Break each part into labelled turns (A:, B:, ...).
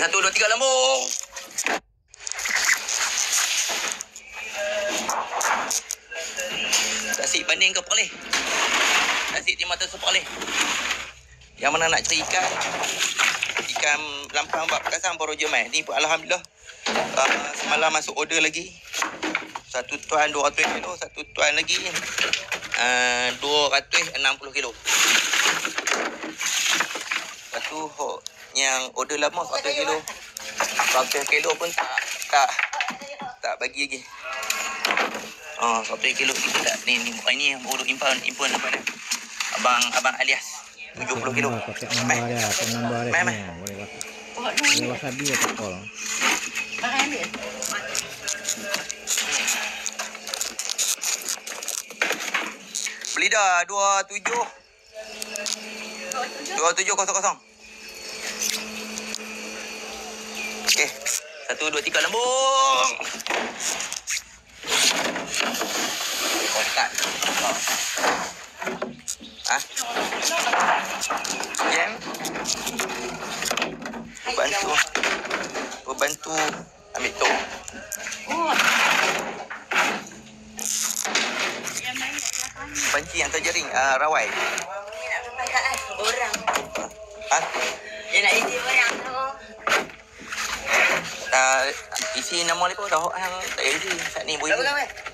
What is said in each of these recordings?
A: 1, 2, 3 lambung. Nasi banding ke perleh? Nasi timah tersebut perleh. Yang mana nak cari ikan? Ikan lampang bak kasang baru je mai. Ni pun alhamdulillah. Semalam masuk order lagi. Satu tuan 200 kilo, satu tuan lagi 260 kilo. Satu yang order lama 100 kilo. 100 kilo pun tak bagi lagi. 100 kilo kita tak ni bukan ni yang baru impun apa ni? Abang Alias 70 kilo.
B: Pakai nombor dia, boleh pakai. Boleh wasabi atau kol.
A: Beli dah 2700. Okey. 1, 2, 3 lambung. Kotak. Jam. Bantu ambil tu. Panci yang terjaring rawai.
C: Orang. Dia nak isi orang tu.
A: Isi nama lepas dah tak isi. Saat ni boleh.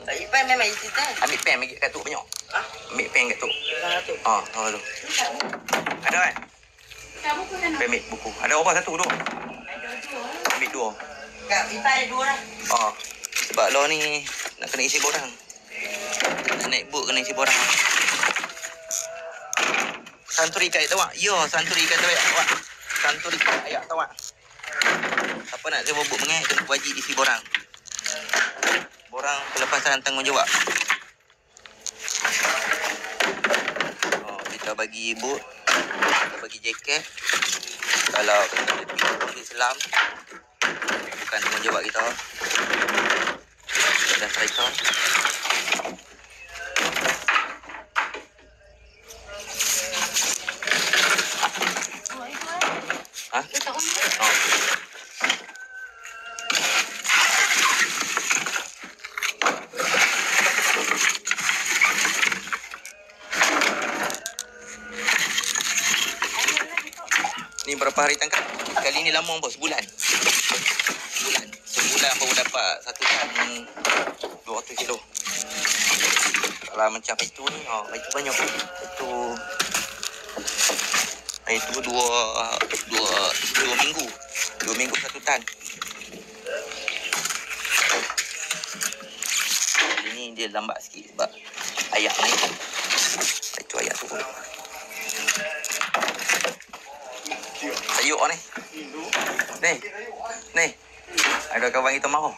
C: Tak isi memang isi kan.
A: Ambil pen bagi kat tu banyak. Ambil pen kat tu. Dulu. Ada kan? Pen ambil buku. Ada berapa satu dua?
C: Ada 2.
A: Ambil 2.
C: Kak, Ipa ada 2 lah.
A: Sebab lo ni nak kena isi borang. Nak naik boat kena isi borang. Santuri ikan tahu tak? Ya, santuri ikan tahu tak? Santuri ikan ayak tahu tak? Siapa nak sewa boat mengai kena wajib isi borang. Borang pelepasan tanggungjawab. Kita bagi boat, kita bagi jaket. Kalau kena tepi selam, bukan tanggungjawab kita. Dah striker. Ni berapa hari tangkap? Kali ni lama bos, sebulan baru dapat 1 tan 200 kilo. Kalau macam itu ni, itu banyak. Itu 2 minggu. 2 minggu 1 tan. Ini dia lambat sikit sebab ayak ni. Itu ayak tu. Sayur ni. Ni. Ada kawan kita mahu.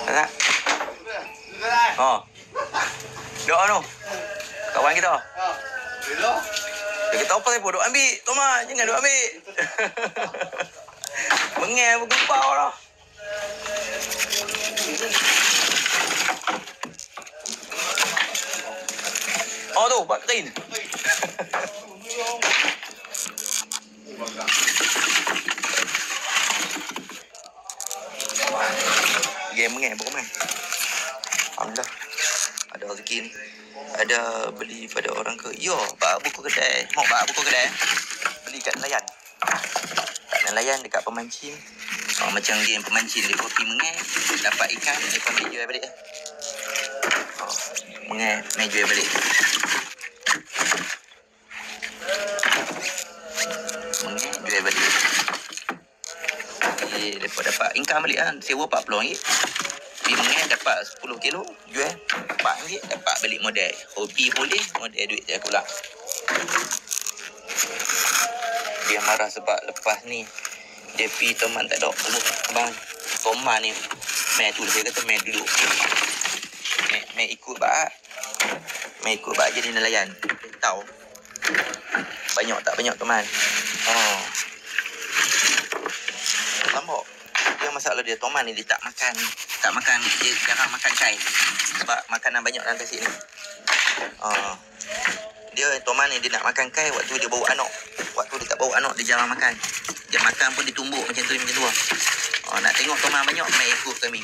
A: Tak? Doa tu. Kawan kita. Dia kata apa saya pun duk ambil. Toma, jangan duk ambil. Mengel pun gempau lah. Tu, buat kering. Game mengel pun main. Alhamdulillah. Ada rezeki ni. Ada beli pada orang ke? Ya, bak buku kedai. Mau bak buku kedai. Beli kat nelayan. Nelayan dekat pemancing. Macam game pemancing dia pergi mengel, dapat ikan, dia mai jual balik. Mengel, mai jual balik. Mengel, jual balik. Lepas dapat income balik kan. Sewa RM40. Pergi mengel dapat 10 kilo, jual RM4, dapat balik modal. Hobi boleh, modal duit saya pula. Dia marah sebab lepas ni dia pergi teman tak ada. Abang, teman ni main tu, dia kata main dulu. Main ikut bak. Main ikut bak jadi nelayan. Tahu banyak tak banyak teman. Nampak dia masalah dia teman ni dia tak makan, dia jarang makan kai sebab makanan banyak dalam tasik ni. Dia teman ni dia nak makan kai waktu dia bawa anak. Waktu dia tak bawa anak dia jarang makan. Dia makan pun ditumbuk macam tu lah. Nak tengok toman banyak, mai ikut kami.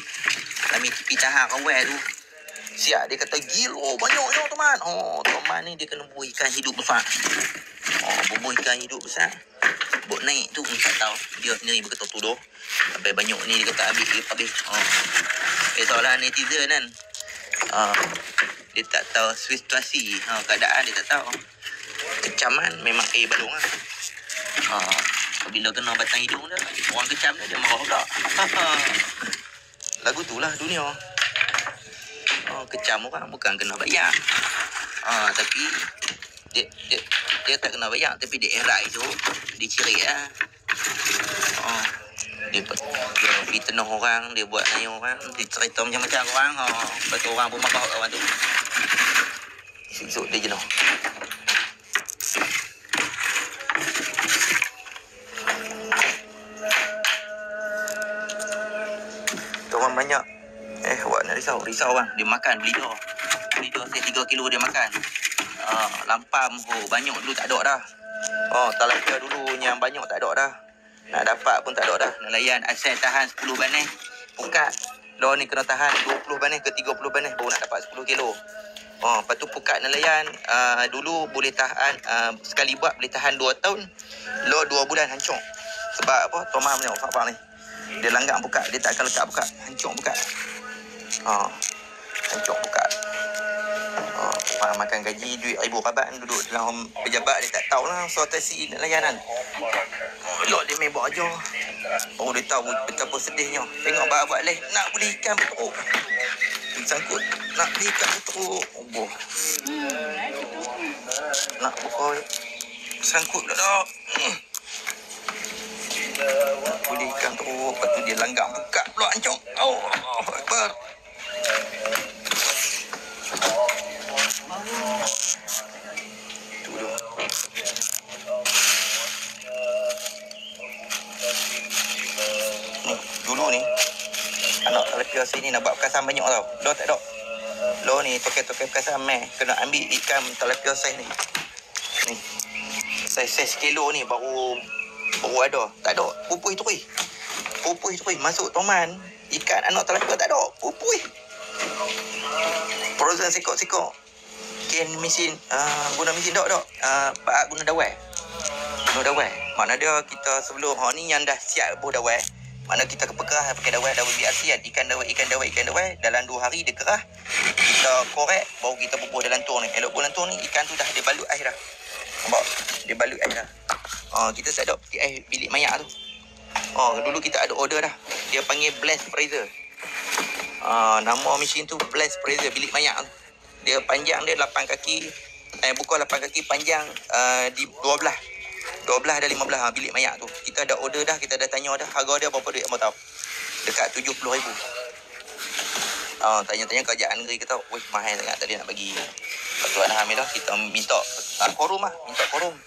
A: Kami tepi tahan kawai tu. Siap dia kata gila banyaknya toman. Toman ni dia kena bubuh ikan hidup besar. Bubuh ikan hidup besar. Bok naik tu tak tahu. Dia sendiri berkata tu doh. Sampai banyak ni dia kata habis. Soalan netizen kan. Dia tak tahu situasi, keadaan dia tak tahu. Kecaman memang balung lah. Bila kena batang hidung dah, orang kecam dia marah pula. Lagu tu lah dunia. Kecam orang bukan kena bayar. Tapi dia tak kena bayar, tapi dia erai tu, dia cirik lah. Dia fitnah orang, dia buat naya orang, dia cerita macam-macam orang. Lepas tu orang pun marah kawan tu. Esok dia jenuh. Orang banyak. Awak nak risau bang. Dia makan beli dah saya 3 kilo dia makan. Lampam banyak dulu tak ada dah. Talapia dulu yang banyak tak ada dah. Nak dapat pun tak ada dah. Nelayan asal tahan 10 banih. Pukat. Lo ni kena tahan 20 banih ke 30 banih baru nak dapat 10 kilo. Lepas tu pukat nelayan dulu boleh tahan sekali buat boleh tahan 2 tahun. Lo 2 bulan hancur. Sebab apa? Tomah punya apa ni. Dia langgar pukat, dia tak akan lekat pukat. Hancur pukat. Hancur pukat. Orang makan gaji duit ribu kabat duduk dalam pejabat dia tak tahulah situasi nelayan kan. Elok dia main buat aja. Baru dia tahu betapa sedihnya. Tengok buat leh nak beli ikan beteruk. Sangkut nak beli ikan beteruk. Nak buka sangkut dah. Beli ikan tu, lepas tu dia langgar buka pula hancur. Akbar. Tu tu. Dulu ni anak talapia sini nak buat pekasan banyak tau. Lo tak ada. Lo ni tokai-tokai pekasan kena ambil ikan talapia saiz ni. Ni. Saiz kilo ni baru ada. Tak ada. Pupui tu. Masuk toman. Ikan anak talapia tak ada. Pupui. Frozen sikok-sikok. Ken mesin. Guna mesin tak. Pak guna dawai. Makna dia kita sebelum ni yang dah siap buah dawai. Makna kita kepekerah pakai dawai BRC kan. Ikan dawai. Dalam 2 hari dia kerah. Kita korek. Baru kita bubuh dalam tur ni. Elok buah dalam tur ni. Ikan tu dah dia balut air dah. Nampak? Dia balut air dah. Kita set up air bilik mayak tu. Dulu kita ada order dah. Dia panggil blast freezer. Nama mesin tu blast freezer bilik mayak tu. Dia panjang dia 8 kaki. Bukan 8 kaki, panjang di 12 dan 15 bilik mayak tu. Kita ada order dah, kita dah tanya dah. Harga dia berapa duit abang tahu? Dekat 70,000. Tanya-tanya kerajaan negeri kata, weh mahal sangat tadi nak bagi. Lepas tu alhamdulillah kita minta korum lah. Minta korum.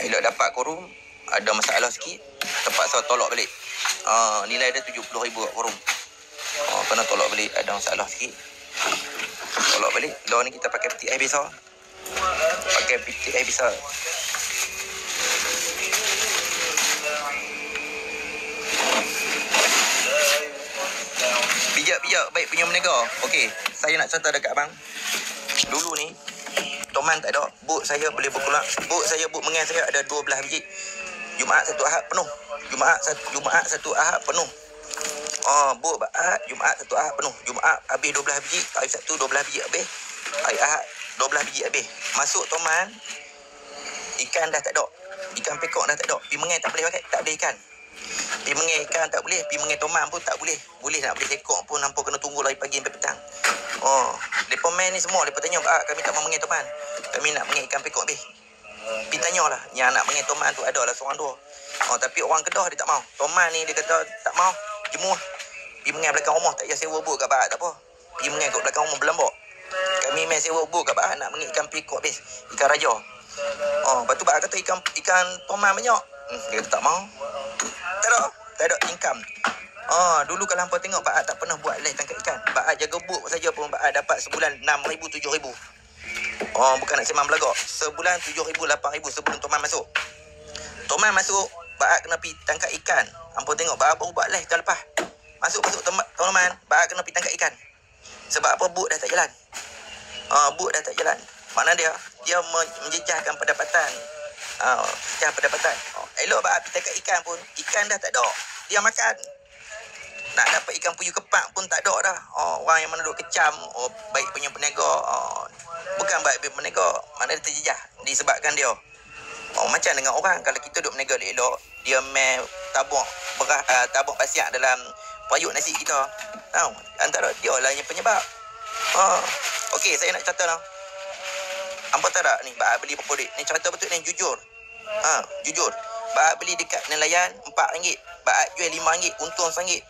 A: Elok dapat korum, ada masalah sikit, terpaksa tolak balik. Nilai dia 70,000 kat korum. Kena tolak balik, ada masalah sikit. Tolak balik. Law ni kita pakai peti air besar. Bijak baik punya menega. Okey, saya nak cerita dekat abang. Dulu ni toman tak ada. Bot saya boleh berkurang. Bot mengai saya ada 12 biji. Jumaat satu Ahad penuh. Bot Ahad, Jumaat satu Ahad penuh. Jumaat habis 12 biji, hari Sabtu 12 biji habis. Hari Ahad 12 biji habis. Masuk toman, ikan dah tak ada. Ikan pekok dah tak ada. Pi mengai tak boleh pakai, tak boleh ikan. Pi mengai ikan tak boleh, pi mengai toman pun tak boleh. Boleh nak beli tekok pun nampak kena tunggu lagi pagi sampai petang. Depa main ni semua, depa tanya, "Pak, kami tak mau mengai toman. Kami nak mengai ikan pekok habis." Pi tanyalah, yang nak mengai toman tu adalah seorang dua. Tapi orang Kedah dia tak mau. Toman ni dia kata tak mau, jemuh. Pi mengai belakang rumah, tak payah sewa bot kat barat tak apa. Pi mengai kat belakang rumah Belambok. Kami main sewa bot kat barat nak mengai ikan pekok habis, ikan raja. Lepas tu barat kata ikan toman banyak. Dia kata tak mau. Tak ada income. Dulu kalau hampa tengok Baat tak pernah buat les tangkap ikan. Baat jaga bot saja pun Baat dapat sebulan 6,000 7,000. Bukan nak sembang belagak. Sebulan 7,000 8,000 sebelum Toman masuk. Toman masuk, Baak kena pergi tangkap ikan. Ampun tengok baru buat live tahun lepas. Masuk teman-teman, Baak kena pergi tangkap ikan. Sebab apa? Bot dah tak jalan. Bot dah tak jalan. Mana dia? Dia menjejahkan pendapatan. Jejah pendapatan. Elok Baak pergi tangkap ikan pun, ikan dah tak ada. Dia makan. Nak dapat ikan puyuh kepak pun tak ada dah. Orang yang mana duk kecam, baik punya peniaga. Bukan baik punya peniaga, mana dia terjejah disebabkan dia. Macam dengan orang, kalau kita duk meniaga elok, dia tabung beras, tabung pasiak dalam periuk nasi kita. Tahu? Antara dia lah yang penyebab. Okey, saya nak cerita tau. Hampa tahu tak ni, Baak beli berapa duit? Ni cerita betul ni, jujur. Jujur. Baak beli dekat nelayan RM4. Baak jual RM5, untung RM1.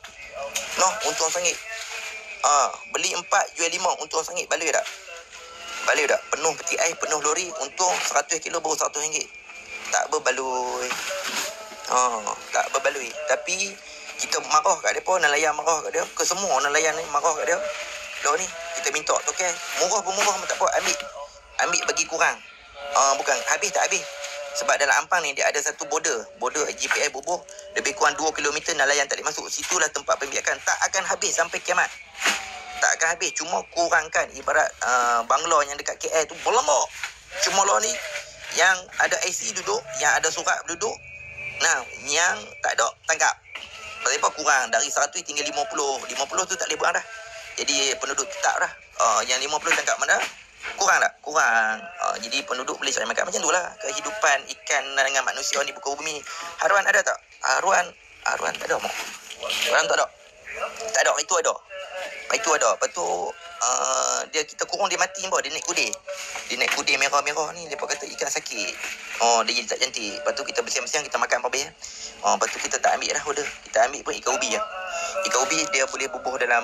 A: Untung RM1. Beli 4, jual 5, untung RM1. Baloi tak? Baloi tak? Penuh peti air, penuh lori, untung 100 kilo baru RM100. Tak berbaloi. Tak berbaloi. Tapi kita marah kat dia pun, nelayan marah kat dia. Ke semua nelayan ni marah kat dia. Loh ni, kita minta tu kan. Murah pun murah pun tak apa. Ambil bagi kurang. Bukan, habis tak habis. Sebab dalam Ampang ni dia ada satu border GPI bubuh. Lebih kurang 2 km nelayan tak boleh masuk. Situlah tempat pembiakan. Tak akan habis sampai kiamat. Tak akan habis. Cuma kurangkan. Ibarat bangla yang dekat KL tu berlambak. Cuma lah ni yang ada IC duduk, yang ada surat duduk. Nah, yang tak ada tangkap. Berapa kurang dari 100 tinggal 50. 50 tu tak boleh buang dah. Jadi penduduk tetap dah. Yang 50 tangkap mana? Kurang tak? Kurang. Jadi penduduk boleh cari makan. Macam tu lah kehidupan ikan dengan manusia ni buka bumi. Haruan ada tak? Haruan tak ada mak. Haruan tak ada. Tak ada. Itu ada. Lepas tu dia kita kurung dia mati pun. Dia naik kudir merah-merah ni. Lepas kata ikan sakit. Dia jadi tak cantik. Lepas tu kita bersiang-siang kita makan apa ya. Lepas tu kita tak ambil dah order. Kita ambil pun ikan ubi lah. Ikan ubi dia boleh bubuh dalam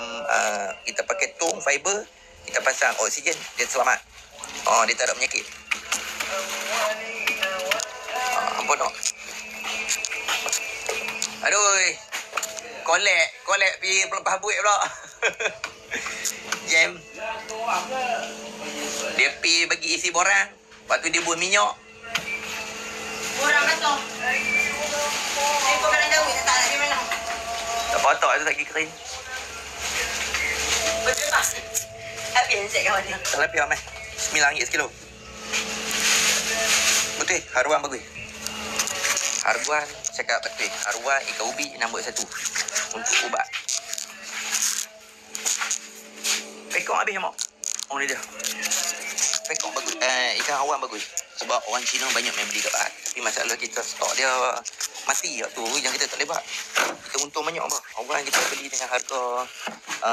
A: kita pakai tong fiber. Kita pasang oksigen, dia selamat. Dia tak ada penyakit. Ampun tak? Aduh. Kolek pergi pelepas buik pula. Jam. Dia pergi bagi isi borang. Lepas tu dia buat minyak.
C: Borang betul. Ni kau kena jauh, tak nak di mana.
A: Tak patut tu tak pergi kering.
C: Betul tak? Habis cek kawan ni.
A: Tak lebih ramai. RM9 sekilo. Betul, haruan bagus. Haruan, cakap betul. Haruan, ikan ubi, nombor 1. Untuk ubat. Pekong habis mak. Ni dia. Pekong bagus. Ikan haruan bagus. Sebab orang Cina banyak yang beli kat Baat. Tapi masalah kita stok dia mati tu yang kita tak boleh buat. Kita untung banyak apa. Orang kita beli dengan harga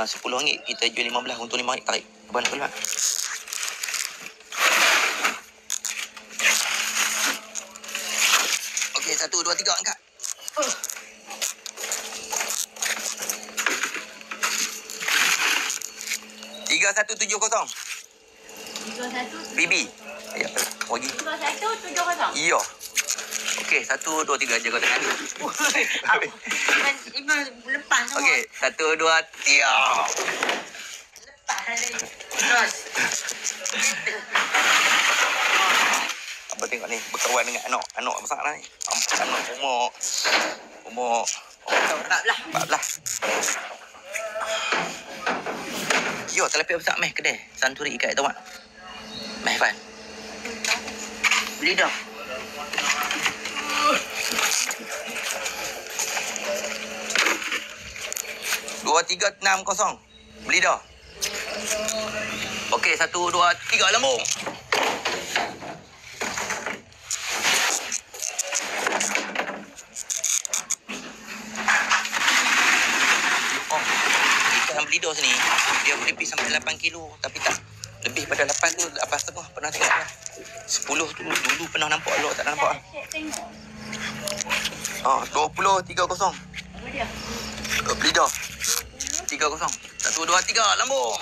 A: RM10, kita jual RM15, untung RM5 tarik. Beban pula. Okey, 1, 2, 3 angkat. 3170.
C: 31.
A: BB. Ya, bagi.
C: 3170.
A: Ya. Okey, 1, 2, 3 jaga tangan.
C: Ibu lepas semua.
A: Okey, 1, 2, 3.
C: Lepas hari. Terus.
A: Apa tengok ni, berkawan dengan anak besar lah ni. Anak umur 14. Yo, terlebih besar meh kedai Santuri ikat tu mak. Meh Fan. Beli dah. $2360. Beli dah. Okey, 1, 2, 3 lambung. Lidah sini dia boleh pergi sampai 8 kilo tapi tak lebih pada 8 tu 8,5 pernah tengok lah. 10 tu dulu pernah nampak elok tak nampak.
C: Tengok.
A: 20-30. Beli dah 30. 1, 2, 3 lambung.